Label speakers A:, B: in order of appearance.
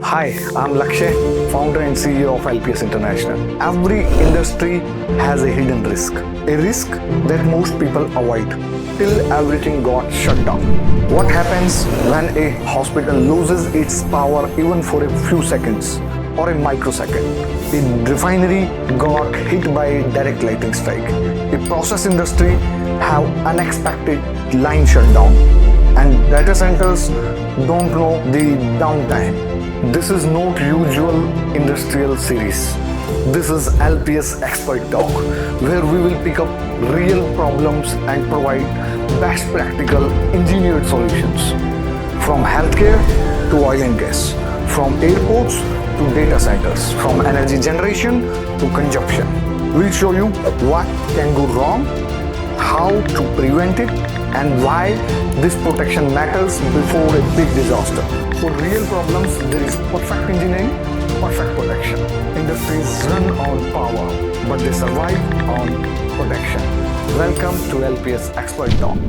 A: Hi, I'm Lakshay, founder and CEO of LPES International. Every industry has a hidden risk that most people avoid till everything got shut down. What happens when a hospital loses its power even for a few seconds or a microsecond? A refinery got hit by a direct lightning strike. A process industry have unexpected line shutdown, and data centers don't know the downtime. This is not usual industrial series. This is LPS Expert Talk, where we will pick up real problems and provide best practical engineered solutions. From healthcare to oil and gas, from airports to data centers, from energy generation to consumption. We'll show you what can go wrong, how to prevent it, and why this protection matters before a big disaster. For real problems, there is perfect engineering, perfect protection. Industries run on power, but they survive on protection. Welcome to LPS Expert Talk.